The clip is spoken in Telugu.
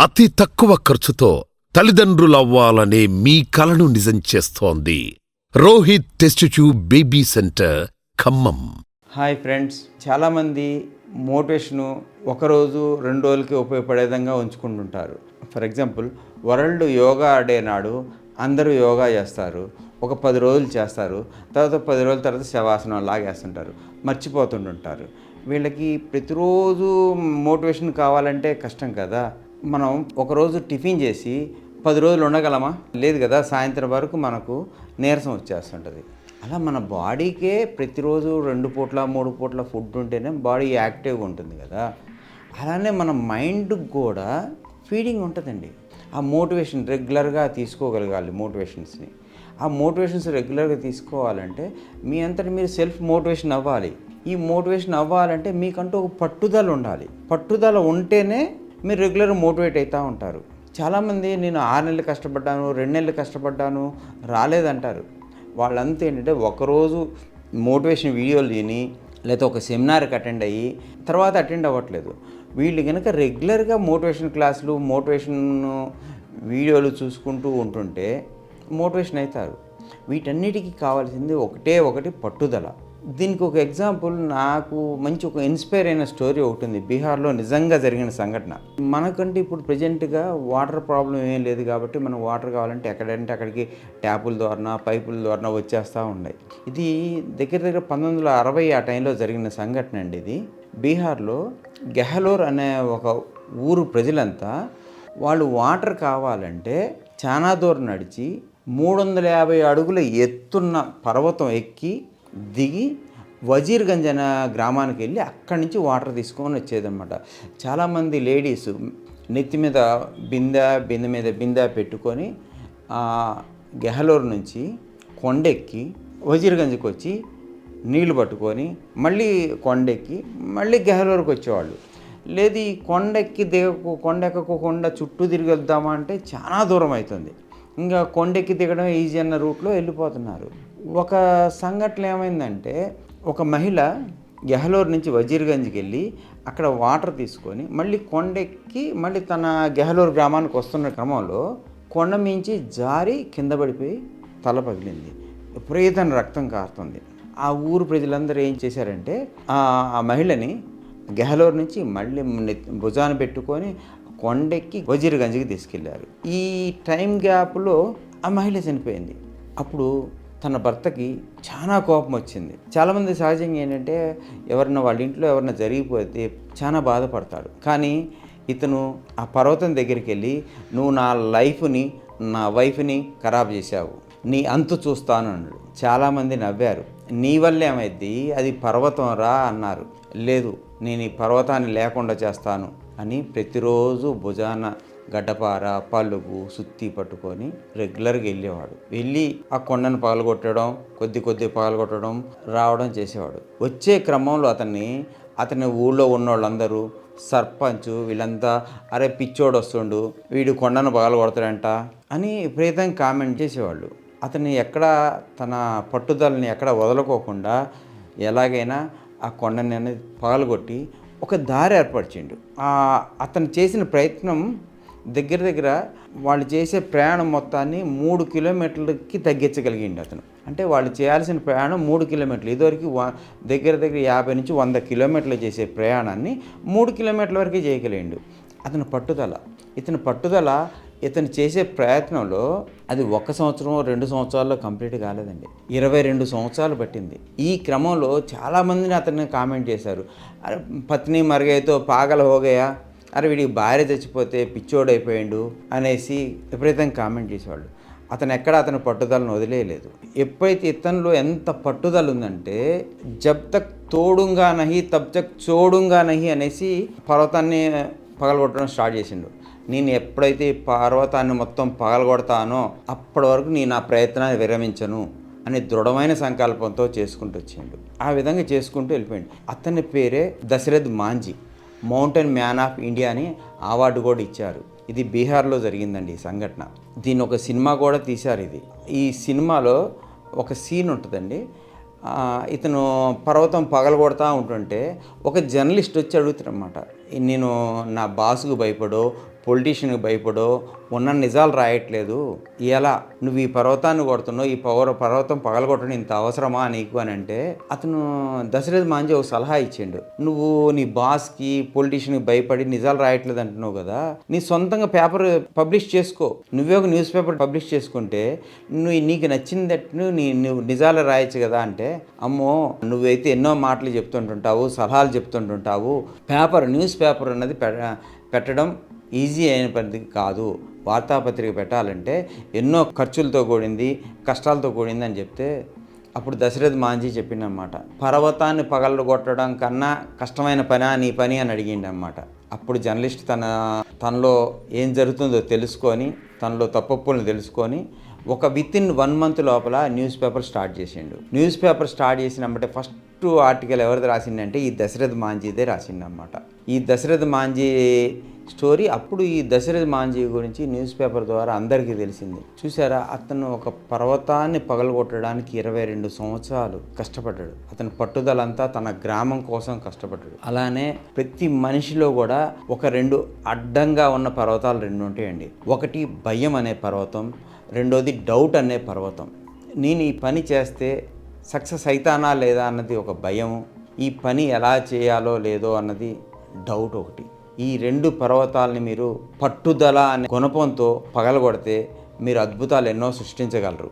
అతి తక్కువ ఖర్చుతో తల్లిదండ్రులవ్వాలనే మీ కలను నిజం చేస్తోంది Rohit test tube baby centre Khammam. Hi friends, చాలామంది మోటివేషను ఒకరోజు 2 రోజులకి ఉపయోగపడే విధంగా ఉంచుకుంటుంటారు. For example, world yoga day నాడు అందరూ యోగా చేస్తారు, ఒక 10 రోజులు చేస్తారు, తర్వాత 10 రోజుల తర్వాత శవాసనం లాగేస్తుంటారు, మర్చిపోతుంటుంటారు. వీళ్ళకి ప్రతిరోజు మోటివేషన్ కావాలంటే కష్టం కదా. మనం ఒకరోజు టిఫిన్ చేసి 10 రోజులు ఉండగలమా? లేదు కదా. సాయంత్రం వరకు మనకు నీరసం వచ్చేస్తుంటుంది. అలా మన బాడీకే ప్రతిరోజు 2 పూట్ల 3 పూట్ల ఫుడ్ ఉంటేనే బాడీ యాక్టివ్గా ఉంటుంది కదా. అలానే మన మైండ్కి కూడా ఫీడింగ్ ఉంటుందండి. ఆ మోటివేషన్ రెగ్యులర్గా తీసుకోగలగాలి. ఆ మోటివేషన్స్ రెగ్యులర్గా తీసుకోవాలంటే మీ అంతటి మీరు సెల్ఫ్ మోటివేషన్ అవ్వాలి. ఈ మోటివేషన్ అవ్వాలంటే మీకంటూ ఒక పట్టుదల ఉండాలి. పట్టుదల ఉంటేనే మీరు రెగ్యులర్గా మోటివేట్ అవుతూ ఉంటారు. చాలామంది నేను 6 నెలలు కష్టపడ్డాను, 2 నెలలు కష్టపడ్డాను, రాలేదంటారు. వాళ్ళంతా ఏంటంటే ఒకరోజు మోటివేషన్ వీడియోలు విని లేకపోతే ఒక సెమినార్కి అటెండ్ అయ్యి తర్వాత అటెండ్ అవ్వట్లేదు. వీళ్ళు కనుక రెగ్యులర్గా మోటివేషన్ క్లాసులు, మోటివేషన్ వీడియోలు చూసుకుంటూ ఉంటుంటే మోటివేషన్ అవుతారు. వీటన్నిటికీ కావాల్సింది ఒకటి పట్టుదల. దీనికి ఒక ఎగ్జాంపుల్, నాకు మంచి ఒక ఇన్స్పైర్ అయిన స్టోరీ ఒకటి ఉంది. బీహార్లో నిజంగా జరిగిన సంఘటన. మనకంటే ఇప్పుడు ప్రజెంట్గా వాటర్ ప్రాబ్లం ఏం లేదు కాబట్టి మనం వాటర్ కావాలంటే ఎక్కడంటే అక్కడికి ట్యాపుల ద్వారా, పైపుల ద్వారా వచ్చేస్తూ ఉన్నాయి. ఇది దగ్గర 1960 ఆ టైంలో జరిగిన సంఘటన అండి. ఇది బీహార్లో గెహలోర్ అనే ఒక ఊరు ప్రజలంతా వాళ్ళు వాటర్ కావాలంటే చాలా దూరం నడిచి 350 అడుగుల ఎత్తున్న పర్వతం ఎక్కి దిగి వజీర్గంజ్ అనే గ్రామానికి వెళ్ళి అక్కడి నుంచి వాటర్ తీసుకొని వచ్చేదన్నమాట. చాలామంది లేడీస్ నెత్తి మీద బిందె పెట్టుకొని గెహలోర్ నుంచి కొండెక్కి వజీర్గంజ్కి వచ్చి నీళ్లు పట్టుకొని మళ్ళీ కొండెక్కి మళ్ళీ గెహలోర్కి వచ్చేవాళ్ళు. లేదు, ఈ కొండెక్కకుండా చుట్టూ తిరిగి వెళ్దామా అంటే చాలా దూరం అవుతుంది. ఇంకా కొండెక్కి దిగడం ఈజీ అన్న రూట్లో వెళ్ళిపోతున్నారు. ఒక సంఘటన ఏమైందంటే, ఒక మహిళ గెహలోర్ నుంచి వజీర్గంజ్కి వెళ్ళి అక్కడ వాటర్ తీసుకొని మళ్ళీ కొండెక్కి మళ్ళీ తన గెహలోర్ గ్రామానికి వస్తున్న క్రమంలో కొండ మించి జారి కింద పడిపోయి తల పగిలింది. విపరీతమైన రక్తం కారుతుంది. ఆ ఊరు ప్రజలందరూ ఏం చేశారంటే ఆ మహిళని గెహలోర్ నుంచి మళ్ళీ భుజాన పెట్టుకొని కొండెక్కి వజీర్గంజ్కి తీసుకెళ్లారు. ఈ టైం గ్యాప్లో ఆ మహిళ చనిపోయింది. అప్పుడు తన భర్తకి చాలా కోపం వచ్చింది. చాలామంది సహజంగా ఏంటంటే ఎవరన్నా వాళ్ళ ఇంట్లో ఎవరన్నా జరిగిపోతే చాలా బాధపడతాడు. కానీ ఇతను ఆ పర్వతం దగ్గరికి వెళ్ళి, నువ్వు నా వైఫ్ని ఖరాబ్ చేశావు, నీ అంతు చూస్తాను అన్నాడు. చాలామంది నవ్వారు. నీ వల్ల ఏమైంది, అది పర్వతం రా అన్నారు. లేదు, నేను ఈ పర్వతాన్ని లేకుండా చేస్తాను అని ప్రతిరోజు భుజాన గడ్డపార, పలుగు, సుత్తి పట్టుకొని రెగ్యులర్గా వెళ్ళేవాడు. వెళ్ళి ఆ కొండను పగలగొట్టడం, కొద్ది పగలగొట్టడం, రావడం చేసేవాడు. వచ్చే క్రమంలో అతని ఊళ్ళో ఉన్నోళ్ళందరూ, సర్పంచ్ వీళ్ళంతా, అరే పిచ్చోడు వస్తుండు, వీడు కొండను పగలగొడతాడంట అని విపరీతంగా కామెంట్ చేసేవాళ్ళు. తన పట్టుదలని ఎక్కడ వదలుకోకుండా ఎలాగైనా ఆ కొండని అనేది పగలగొట్టి ఒక దారి ఏర్పరిచిండు. అతను చేసిన ప్రయత్నం దగ్గర వాళ్ళు చేసే ప్రయాణం మొత్తాన్ని 3 కిలోమీటర్లకి తగ్గించగలిగిండు అతను. అంటే వాళ్ళు చేయాల్సిన ప్రయాణం 3 కిలోమీటర్లు. ఇదివరకు దగ్గర 50 నుంచి 100 కిలోమీటర్లు చేసే ప్రయాణాన్ని 3 కిలోమీటర్ల వరకు చేయగలిగిండు. ఇతని పట్టుదల ఇతను చేసే ప్రయత్నంలో అది 1 సంవత్సరం 2 సంవత్సరాల్లో కంప్లీట్ కాలేదండి. 22 సంవత్సరాలు పట్టింది. ఈ క్రమంలో చాలామందిని అతన్ని కామెంట్ చేశారు. అరే పత్ని మరుగైతో పాగల హోగయా, అరే వీడికి భార్య చచ్చిపోతే పిచ్చోడైపోయిండు అనేసి విపరీతంగా కామెంట్ చేసేవాళ్ళు. అతని పట్టుదలను వదిలేయలేదు. ఎప్పుడైతే ఇతనిలో ఎంత పట్టుదల ఉందంటే, జబ్ తక్ తోడుంగా నహి తబ్ తక్ చోడుంగా నహి అనేసి పర్వతాన్ని పగలగొట్టడం స్టార్ట్ చేసిండు. నేను ఎప్పుడైతే పర్వతాన్ని మొత్తం పగలగొడతానో అప్పటి వరకు నేను ఆ ప్రయత్నాన్ని విరమించను అని దృఢమైన సంకల్పంతో చేసుకుంటూ వచ్చిండు. ఆ విధంగా చేసుకుంటూ వెళ్ళిపోయిండు. అతని పేరే Dashrath Manjhi, mountain man of India అని అవార్డు కూడా ఇచ్చారు. ఇది బీహార్లో జరిగిందండి ఈ సంఘటన. దీన్ని ఒక సినిమా కూడా తీశారు. ఈ సినిమాలో ఒక సీన్ ఉంటుందండి. ఇతను పర్వతం పగలగొడతా ఉంటుంటే ఒక జర్నలిస్ట్ వచ్చి అడుగుతారన్నమాట, నేను నా బాసుకు భయపడో పొలిటీషియన్కి భయపడో ఉన్న నిజాలు రాయట్లేదు. ఎలా నువ్వు ఈ పర్వతాన్ని కొడుతున్నావు, ఈ పర్వతం పగలగొట్టడం ఇంత అవసరమా నీకు అని అంటే అతను దశరథ్ మాంజీ ఒక సలహా ఇచ్చిండు. నువ్వు నీ బాస్కి పొలిటీషియన్కి భయపడి నిజాలు రాయట్లేదు అంటున్నావు కదా, నీ సొంతంగా పేపర్ పబ్లిష్ చేసుకో. నువ్వే ఒక న్యూస్ పేపర్ పబ్లిష్ చేసుకుంటే నీకు నచ్చినట్టు నువ్వు నిజాలు రాయొచ్చు కదా అంటే, అమ్మో నువ్వైతే ఎన్నో మాటలు చెప్తుంటుంటావు, సలహాలు చెప్తుంటుంటావు, న్యూస్ పేపర్ అన్నది పెట్టడం ఈజీ అయిన పని కాదు. వార్తాపత్రిక పెట్టాలంటే ఎన్నో ఖర్చులతో కూడింది, కష్టాలతో కూడింది అని చెప్తే అప్పుడు దశరథ్ మాంజీ చెప్పిండనమాట, పర్వతాన్ని పగలగొట్టడం కన్నా కష్టమైన నీ పని అని అడిగిండనమాట. అప్పుడు జర్నలిస్ట్ తనలో ఏం జరుగుతుందో తెలుసుకొని, తనలో తప్పులను తెలుసుకొని ఒక వితిన్ 1 month లోపల న్యూస్ పేపర్ స్టార్ట్ చేసిండు. న్యూస్ పేపర్ స్టార్ట్ చేసినప్పుడు ఫస్ట్ ఆర్టికల్ ఎవరిది రాసిండంటే ఈ దశరథ్ మాంజీదే రాసిండనమాట. ఈ దశరథ్ మాంజీ స్టోరీ అప్పుడు ఈ దశరథ్ మాంజీ గురించి న్యూస్ పేపర్ ద్వారా అందరికీ తెలిసింది. చూసారా, అతను ఒక పర్వతాన్ని పగలగొట్టడానికి 22 సంవత్సరాలు కష్టపడ్డాడు. అతని పట్టుదలంతా తన గ్రామం కోసం కష్టపడ్డాడు. అలానే ప్రతి మనిషిలో కూడా ఒక 2 అడ్డంగా ఉన్న పర్వతాలు 2 ఉంటాయండి. ఒకటి భయం అనే పర్వతం, రెండోది డౌట్ అనే పర్వతం. నేను ఈ పని చేస్తే సక్సెస్ అవుతానా లేదా అన్నది ఒక భయం, ఈ పని ఎలా చేయాలో లేదో అన్నది డౌట్ ఒకటి. ఈ 2 పర్వతాలని మీరు పట్టుదల అనే గుణపంతో పగలగొడితే మీరు అద్భుతాలు ఎన్నో సృష్టించగలరు.